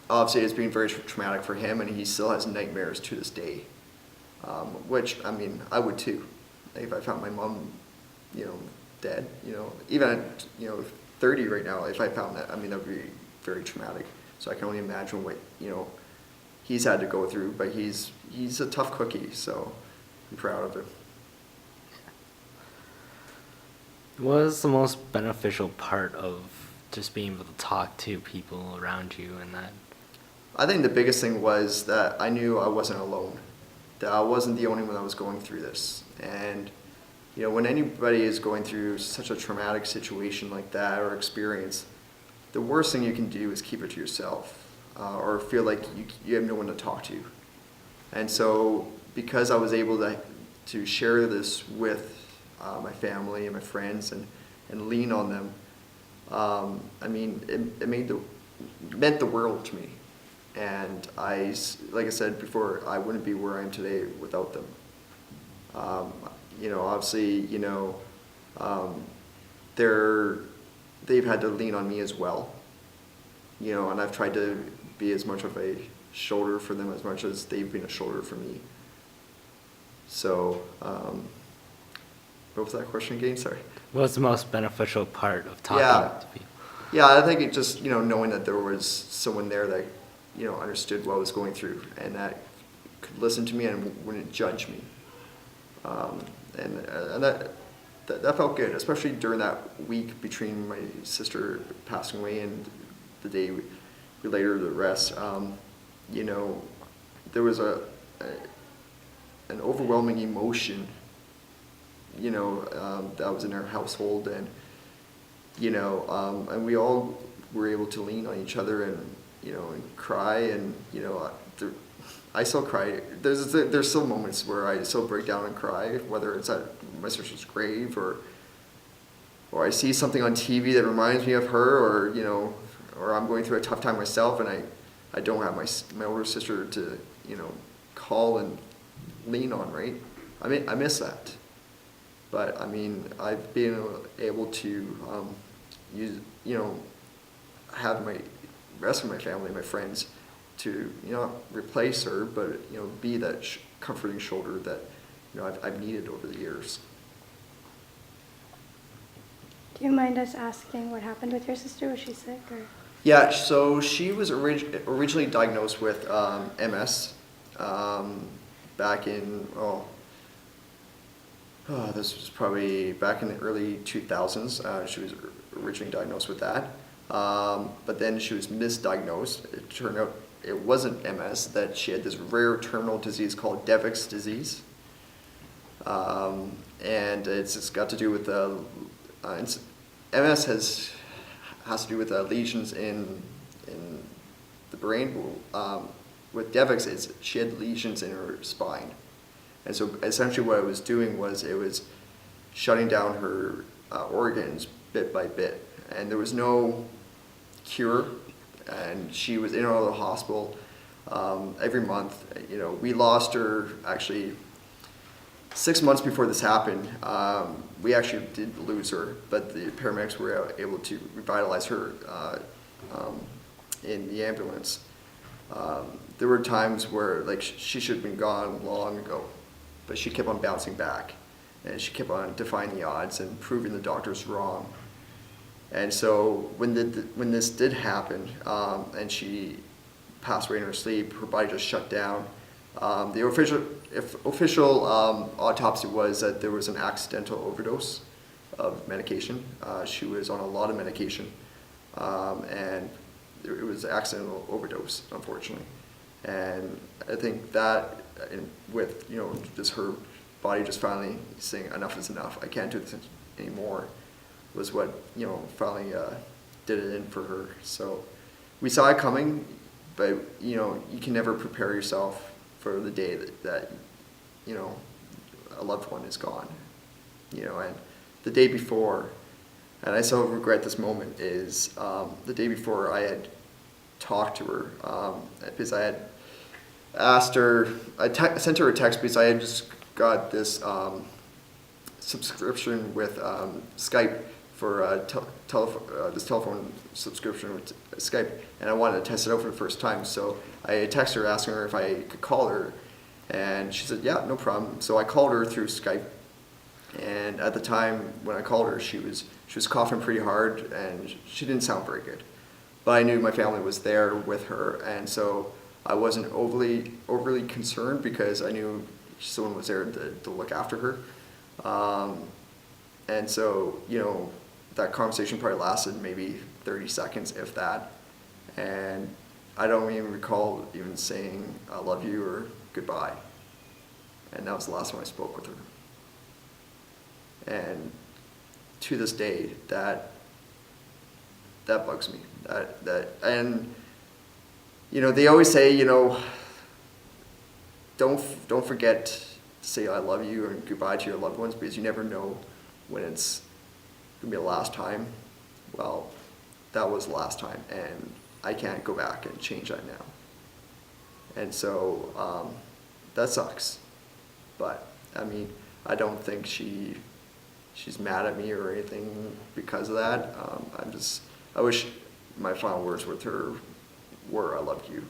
obviously it's been very traumatic for him, and he still has nightmares to this day. Which, I mean, I would too. If I found my mom, dead, even at, 30 right now, if I found that, I mean, that would be very traumatic. So I can only imagine what, he's had to go through, but he's a tough cookie, so I'm proud of him. What was the most beneficial part of just being able to talk to people around you and that? I think the biggest thing was that I knew I wasn't alone, that I wasn't the only one that was going through this. And, when anybody is going through such a traumatic situation like that or experience, the worst thing you can do is keep it to yourself, or feel like you have no one to talk to. And so because I was able to share this with my family and my friends and lean on them, I mean, it meant the world to me. And like I said before, I wouldn't be where I am today without them. Obviously, they've had to lean on me as well. And I've tried to be as much of a shoulder for them as much as they've been a shoulder for me. So, what was that question again? Sorry. What's the most beneficial part of talking to people? Yeah, I think it just, knowing that there was someone there that, understood what I was going through and that could listen to me and wouldn't judge me. And that felt good, especially during that week between my sister passing away and the day we later the rest. There was an overwhelming emotion, that was in our household, and and we all were able to lean on each other and and cry, and I still cry. There's still moments where I still break down and cry, whether it's at my sister's grave or I see something on TV that reminds me of her, or I'm going through a tough time myself and I don't have my older sister to call and lean on, right? I mean, I miss that. But I mean, I've been able to use, have my rest of my family, my friends, to not replace her, but be that comforting shoulder that I've needed over the years. Do you mind us asking what happened with your sister? Was she sick or? Yeah, so she was originally diagnosed with MS back in this was probably back in the early 2000s. She was originally diagnosed with that, but then she was misdiagnosed. It turned out it wasn't MS, that she had this rare terminal disease called Devick's disease. And it's got to do with MS has to do with lesions in the brain. With Devick's, she had lesions in her spine. And so essentially what it was doing was it was shutting down her organs bit by bit. And there was no cure, and she was in and out of the hospital every month. We lost her actually 6 months before this happened. We actually did lose her, but the paramedics were able to revitalize her in the ambulance. There were times where she should have been gone long ago, but she kept on bouncing back, and she kept on defying the odds and proving the doctors wrong. And so when this did happen, and she passed away in her sleep, her body just shut down. The official autopsy was that there was an accidental overdose of medication. She was on a lot of medication, and it was an accidental overdose, unfortunately. And I think that, with just her body just finally saying enough is enough, I can't do this anymore, was what finally did it in for her. So we saw it coming, but you can never prepare yourself for the day that a loved one is gone. And the day before, and I still regret this moment, is the day before I had talked to her, because I had asked her, I sent her a text because I had just got this subscription with Skype for this telephone subscription with Skype, and I wanted to test it out for the first time. So I texted her asking her if I could call her, and she said, yeah, no problem. So I called her through Skype, and at the time when I called her, she was coughing pretty hard, and she didn't sound very good. But I knew my family was there with her, and so I wasn't overly concerned because I knew someone was there to look after her. And so, you know, that conversation probably lasted maybe 30 seconds, if that. And I don't even recall even saying I love you or goodbye. And that was the last time I spoke with her. And to this day, that bugs me. And you know, they always say, you know, don't forget to say I love you and goodbye to your loved ones, because you never know when it's gonna be the last time. Well, that was the last time, and I can't go back and change that now. And so that sucks. But I mean, I don't think she's mad at me or anything because of that. I wish my final words with her were I loved you.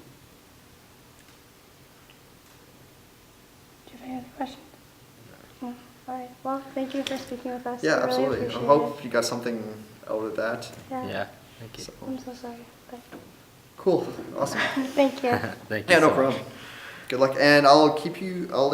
Do you have any other questions? No. All right. Well, thank you for speaking with us. Yeah, I really absolutely. I appreciate hope it. you got something out of that. Yeah, thank you. So, I'm so sorry. But cool, awesome. thank you. Thank you Yeah, no so much. problem. Good luck, and I'll keep you. I'll